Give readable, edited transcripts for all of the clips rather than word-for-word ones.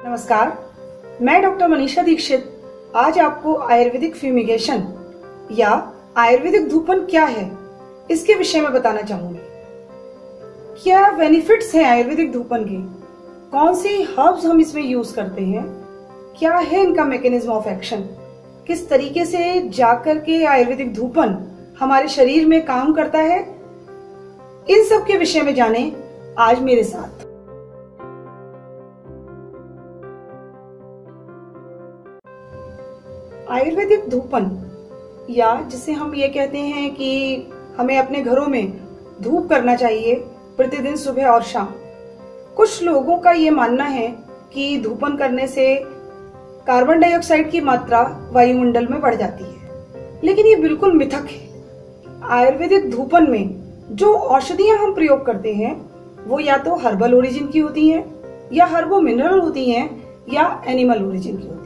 नमस्कार, मैं डॉक्टर मनीषा दीक्षित आज आपको आयुर्वेदिक फ्यूमिगेशन या आयुर्वेदिक धूपन क्या है इसके विषय में बताना चाहूंगी। क्या बेनिफिट्स हैं आयुर्वेदिक धूपन के, कौन सी हर्ब्स हम इसमें यूज करते हैं, क्या है इनका मैकेनिज्म ऑफ एक्शन, किस तरीके से जाकर के आयुर्वेदिक धूपन हमारे शरीर में काम करता है, इन सब के विषय में जाने आज मेरे साथ। आयुर्वेदिक धूपन या जिसे हम ये कहते हैं कि हमें अपने घरों में धूप करना चाहिए प्रतिदिन सुबह और शाम। कुछ लोगों का ये मानना है कि धूपन करने से कार्बन डाइऑक्साइड की मात्रा वायुमंडल में बढ़ जाती है, लेकिन ये बिल्कुल मिथक है। आयुर्वेदिक धूपन में जो औषधियां हम प्रयोग करते हैं वो या तो हर्बल ओरिजिन की होती हैं या हर्बो मिनरल होती हैं या एनिमल ओरिजिन की होती हैं।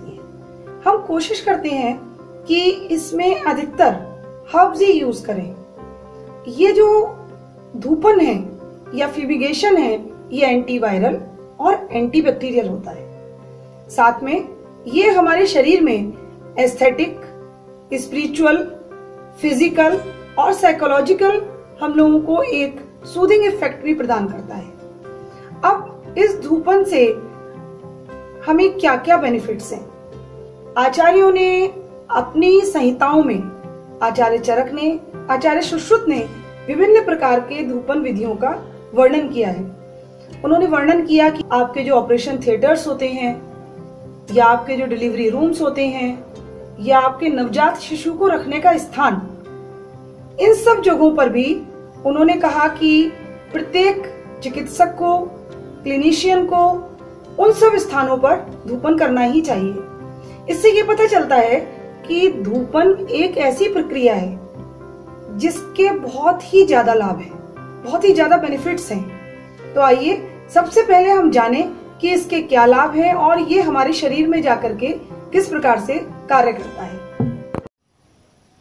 हम कोशिश करते हैं कि इसमें अधिकतर हर्ब्स ही यूज करें। ये जो धूपन है या फ्यूमिगेशन है ये एंटीवायरल और एंटीबैक्टीरियल होता है। साथ में ये हमारे शरीर में एस्थेटिक, स्पिरिचुअल, फिजिकल और साइकोलॉजिकल हम लोगों को एक सूदिंग इफेक्ट भी प्रदान करता है। अब इस धूपन से हमें क्या क्या बेनिफिट्स हैं? आचार्यों ने अपनी संहिताओं में, आचार्य चरक ने, आचार्य सुश्रुत ने विभिन्न प्रकार के धूपन विधियों का वर्णन किया है। उन्होंने वर्णन किया कि आपके जो ऑपरेशन थिएटर्स होते हैं या आपके जो डिलीवरी रूम्स होते हैं या आपके नवजात शिशु को रखने का स्थान, इन सब जगहों पर भी उन्होंने कहा कि प्रत्येक चिकित्सक को, क्लिनिशियन को उन सब स्थानों पर धूपन करना ही चाहिए। इससे ये पता चलता है कि धूपन एक ऐसी प्रक्रिया है जिसके बहुत ही ज्यादा लाभ है, बहुत ही ज्यादा बेनिफिट्स हैं। तो आइए सबसे पहले हम जानें कि इसके क्या लाभ हैं और ये हमारे शरीर में जाकर के किस प्रकार से कार्य करता है।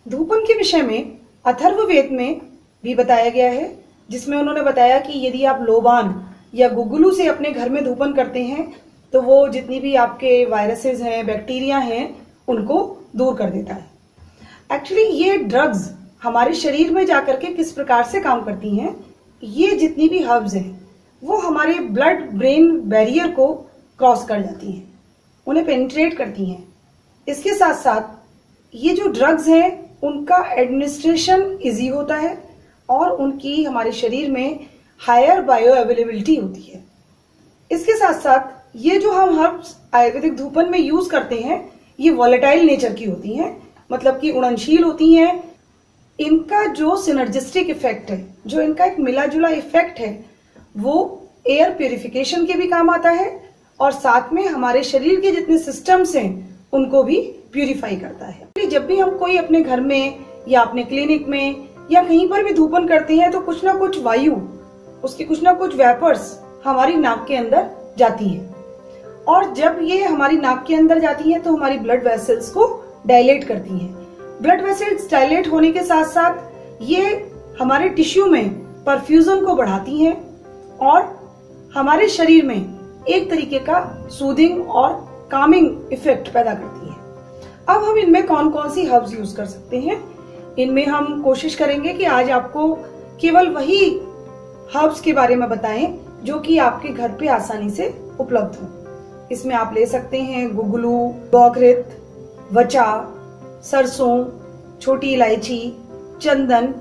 धूपन के विषय में अथर्ववेद में भी बताया गया है, जिसमें उन्होंने बताया कि यदि आप लोबान या गुगुलू से अपने घर में धूपन करते हैं तो वो जितनी भी आपके वायरसेस हैं, बैक्टीरिया हैं, उनको दूर कर देता है। एक्चुअली ये ड्रग्स हमारे शरीर में जाकर के किस प्रकार से काम करती हैं, ये जितनी भी हर्ब्स हैं वो हमारे ब्लड ब्रेन बैरियर को क्रॉस कर जाती हैं, उन्हें पेनिट्रेट करती हैं। इसके साथ साथ ये जो ड्रग्स हैं उनका एडमिनिस्ट्रेशन इजी होता है और उनकी हमारे शरीर में हायर बायो अवेलेबिलिटी होती है। इसके साथ साथ ये जो हम हर्ब्स आयुर्वेदिक धूपन में यूज करते हैं ये वॉलेटाइल नेचर की होती हैं, मतलब कि उड़नशील होती हैं। इनका जो सिनर्जिस्टिक इफेक्ट है, जो इनका एक मिला जुला इफेक्ट है, वो एयर प्यूरिफिकेशन के भी काम आता है और साथ में हमारे शरीर के जितने सिस्टम्स हैं उनको भी प्यूरिफाई करता है। जब भी हम कोई अपने घर में या अपने क्लिनिक में या कहीं पर भी धूपन करते हैं तो कुछ ना कुछ वायु, उसकी कुछ ना कुछ वेपर्स हमारी नाक के अंदर जाती हैं और जब ये हमारी नाक के अंदर जाती हैं तो हमारी ब्लड वेसल्स को डायलेट करती हैं। ब्लड वेसल्स डायलेट होने के साथ साथ ये हमारे टिश्यू में परफ्यूजन को बढ़ाती हैं और हमारे शरीर में एक तरीके का सूदिंग और कामिंग इफेक्ट पैदा करती है। अब हम इनमें कौन कौन सी हर्ब्स यूज कर सकते हैं, इनमें हम कोशिश करेंगे कि आज आपको केवल वही हर्ब्स के बारे में बताएं जो कि आपके घर पे आसानी से उपलब्ध हो। इसमें आप ले सकते हैं गुगलू, गौघृत, वचा, सरसों, छोटी इलायची, चंदन,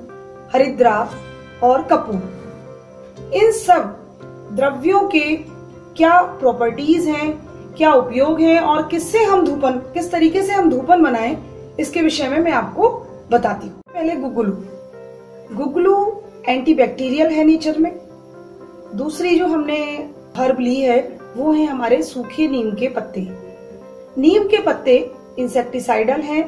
हरिद्रा और कपूर। इन सब द्रव्यों के क्या प्रॉपर्टीज हैं, क्या उपयोग हैं और किस तरीके से हम धूपन बनाएं, इसके विषय में मैं आपको बताती हूँ। पहले गुगलू एंटीबैक्टीरियल है नेचर में। दूसरी जो हमने हर्ब ली है वो है हमारे सूखे नीम के पत्ते। नीम के पत्ते इंसेक्टिसाइडल हैं,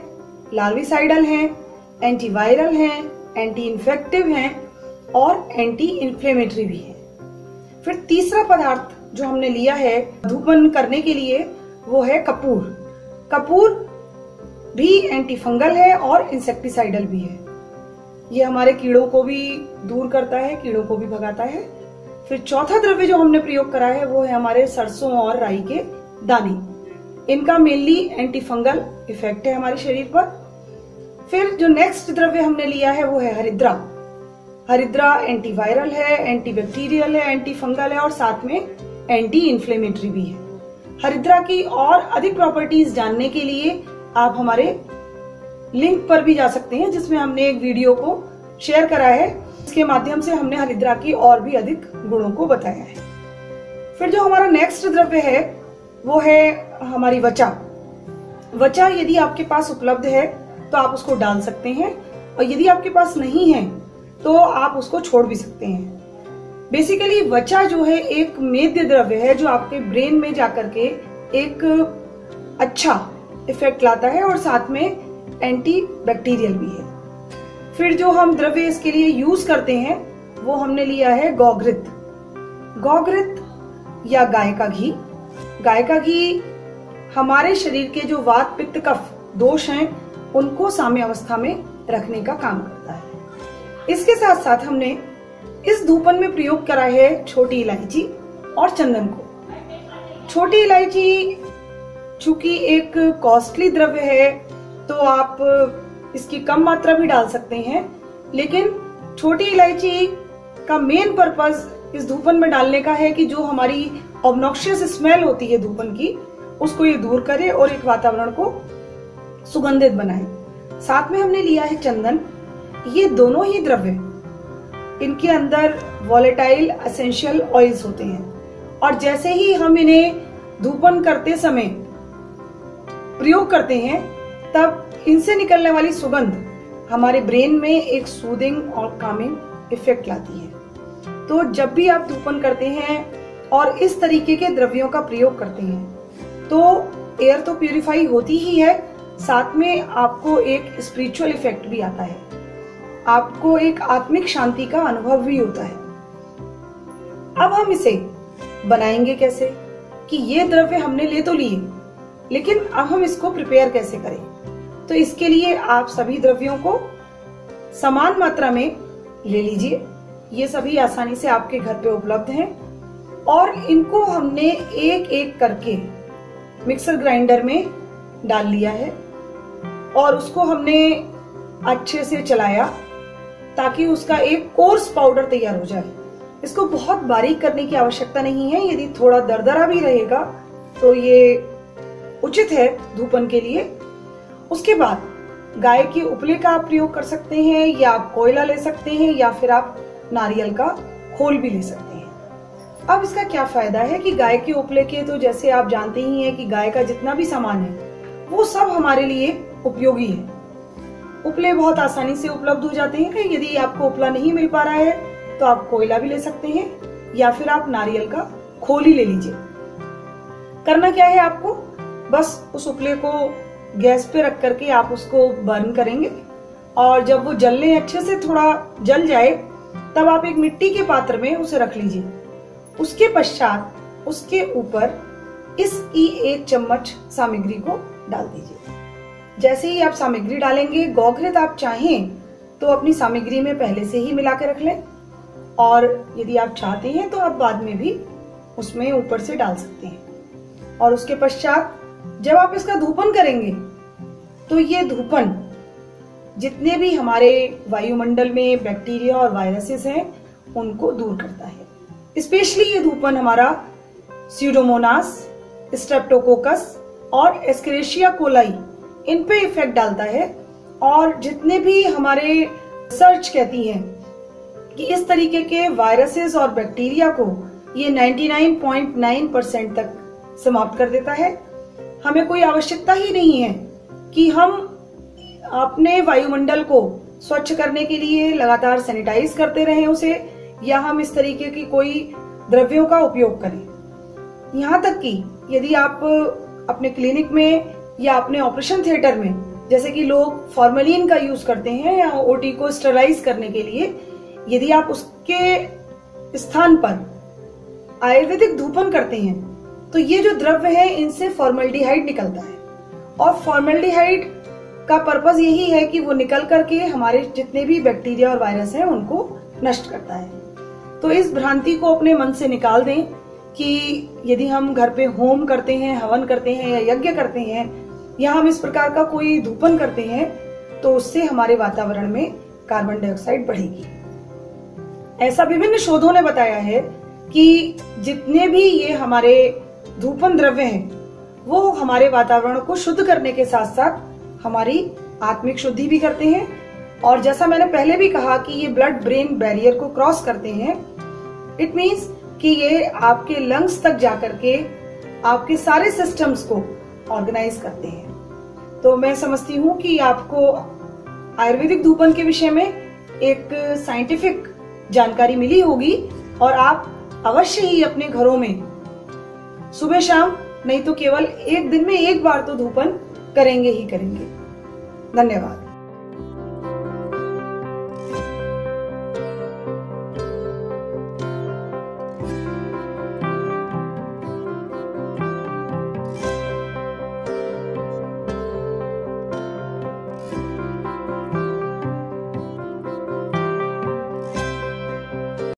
लार्विसाइडल हैं, एंटीवायरल हैं, एंटी इन्फेक्टिव हैं और एंटी इन्फ्लेमेटरी भी हैं। फिर तीसरा पदार्थ जो हमने लिया है धूपन करने के लिए वो है कपूर। कपूर भी एंटी फंगल है और इंसेक्टिसाइडल भी है। ये हमारे कीड़ों को भी दूर करता है, कीड़ों को भी भगाता है। फिर चौथा द्रव्य जो हमने प्रयोग करा है वो है हमारे सरसों और राई के दाने। इनका मेनली एंटी फंगल इफेक्ट है हमारे शरीर पर। फिर जो नेक्स्ट द्रव्य हमने लिया है वो है हरिद्रा। हरिद्रा एंटीवायरल है, एंटीबैक्टीरियल है, एंटी फंगल है और साथ में एंटी इन्फ्लेमेटरी भी है। हरिद्रा की और अधिक प्रॉपर्टीज जानने के लिए आप हमारे लिंक पर भी जा सकते हैं, जिसमें हमने एक वीडियो को शेयर करा है। इसके माध्यम से हमने हरिद्रा की और भी अधिक गुणों को बताया है। फिर जो हमारा नेक्स्ट द्रव्य है वो है हमारी वचा। वचा यदि आपके पास उपलब्ध है तो आप उसको डाल सकते हैं, और यदि आपके पास नहीं है तो आप उसको छोड़ भी सकते हैं। बेसिकली वचा जो है एक मेद्य द्रव्य है जो आपके ब्रेन में जाकर के एक अच्छा इफेक्ट लाता है और साथ में एंटी बैक्टीरियल भी है। फिर जो हम द्रव्य इसके लिए यूज करते हैं वो हमने लिया है गौघृत। गौघृत या गाय का घी। गाय का घी हमारे शरीर के जो वात पित्त कफ दोष हैं उनको साम्य अवस्था में रखने का काम करता है। इसके साथ साथ हमने इस धूपन में प्रयोग करा है छोटी इलायची और चंदन को। छोटी इलायची चूंकि एक कॉस्टली द्रव्य है तो आप इसकी कम मात्रा भी डाल सकते हैं, लेकिन छोटी इलायची का मेन पर्पस इस धूपन में डालने का है कि जो हमारी ऑब्नॉक्शियस स्मेल होती है धूपन की, उसको ये दूर करे और एक वातावरण को सुगंधित बनाए। साथ में हमने लिया है चंदन। ये दोनों ही द्रव्य, इनके अंदर वॉलेटाइल एसेंशियल ऑयल्स होते हैं और जैसे ही हम इन्हें धूपन करते समय प्रयोग करते हैं तब इनसे निकलने वाली सुगंध हमारे ब्रेन में एक सूदिंग और कामिंग इफेक्ट लाती है। तो जब भी आप धूपन करते हैं और इस तरीके के द्रव्यों का प्रयोग करते हैं तो एयर तो प्यूरिफाई होती ही है, साथ में आपको एक स्पिरिचुअल इफेक्ट भी आता है, आपको एक आत्मिक शांति का अनुभव भी होता है। अब हम इसे बनाएंगे कैसे कि ये द्रव्य हमने ले तो लिए, लेकिन अब हम इसको प्रिपेयर कैसे करें। तो इसके लिए आप सभी द्रव्यों को समान मात्रा में ले लीजिए। ये सभी आसानी से आपके घर पे उपलब्ध हैं और इनको हमने एक एक करके मिक्सर ग्राइंडर में डाल लिया है और उसको हमने अच्छे से चलाया ताकि उसका एक कोर्स पाउडर तैयार हो जाए। इसको बहुत बारीक करने की आवश्यकता नहीं है, यदि थोड़ा दरदरा भी रहेगा तो ये उचित है धूपन के लिए। उसके बाद गाय के उपले का आप प्रयोग कर सकते हैं या आप कोयला ले सकते हैं या फिर आप नारियल का खोल भी ले सकते हैं। अब इसका क्या फायदा है कि गाय के उपले के तो जैसे आप जानते ही हैं कि गाय का जितना भी सामान है वो सब हमारे लिए उपयोगी है। उपले बहुत आसानी से उपलब्ध हो जाते हैं। यदि आपको उपला नहीं मिल पा रहा है तो आप कोयला भी ले सकते हैं या फिर आप नारियल का खोल ही ले लीजिए। करना क्या है, आपको बस उस उपले को गैस पे रख करके आप उसको बर्न करेंगे और जब वो जलने अच्छे से थोड़ा जल जाए तब आप एक मिट्टी के पात्र में उसे रख लीजिए। उसके पश्चात उसके ऊपर इसकी 1 चम्मच सामग्री को डाल दीजिए। जैसे ही आप सामग्री डालेंगे, गौघृत आप चाहें तो अपनी सामग्री में पहले से ही मिला के रख लें और यदि आप चाहते हैं तो आप बाद में भी उसमें ऊपर से डाल सकते हैं। और उसके पश्चात जब आप इसका धूपन करेंगे तो ये धूपन जितने भी हमारे वायुमंडल में बैक्टीरिया और वायरसेस हैं उनको दूर करता है। स्पेशली ये धूपन हमारा स्यूडोमोनास, स्ट्रेप्टोकोकस और एस्केरिशिया कोलाई इन पे इफेक्ट डालता है। और जितने भी हमारे रिसर्च कहती है कि इस तरीके के वायरसेस और बैक्टीरिया को ये 99.9% तक समाप्त कर देता है। हमें कोई आवश्यकता ही नहीं है कि हम अपने वायुमंडल को स्वच्छ करने के लिए लगातार सैनिटाइज करते रहें उसे, या हम इस तरीके की कोई द्रव्यों का उपयोग करें। यहाँ तक कि यदि आप अपने क्लिनिक में या अपने ऑपरेशन थिएटर में, जैसे कि लोग फॉर्मेलिन का यूज करते हैं या ओटी को स्टरलाइज करने के लिए, यदि आप उसके स्थान पर आयुर्वेदिक धूपन करते हैं तो ये जो द्रव्य है इनसे फॉर्मल्डिहाइड निकलता है और फॉर्मल्डिहाइड का पर्पस यही है कि वो निकल करके हमारे जितने भी बैक्टीरिया और वायरस हैं उनको नष्ट करता है। तो इस भ्रांति को अपने मन से निकाल दें कि यदि हम घर पे होम करते हैं, हवन करते हैं या यज्ञ करते हैं या हम इस प्रकार का कोई धूपन करते हैं तो उससे हमारे वातावरण में कार्बन डाइऑक्साइड बढ़ेगी। ऐसा विभिन्न शोधों ने बताया है कि जितने भी ये हमारे धूपन द्रव्य हैं वो हमारे वातावरण को शुद्ध करने के साथ साथ हमारी आत्मिक शुद्धि भी करते हैं, और जैसा मैंने पहले भी कहा कि ये ब्लड ब्रेन बैरियर को क्रॉस करते हैं। इट मीन्स कि ये आपके लंग्स तक जाकर के आपके सारे सिस्टम्स को ऑर्गेनाइज करते हैं। तो मैं समझती हूँ कि आपको आयुर्वेदिक धूपन के विषय में एक साइंटिफिक जानकारी मिली होगी और आप अवश्य ही अपने घरों में सुबह शाम नहीं तो केवल एक दिन में एक बार तो धूपन करेंगे ही करेंगे। धन्यवाद।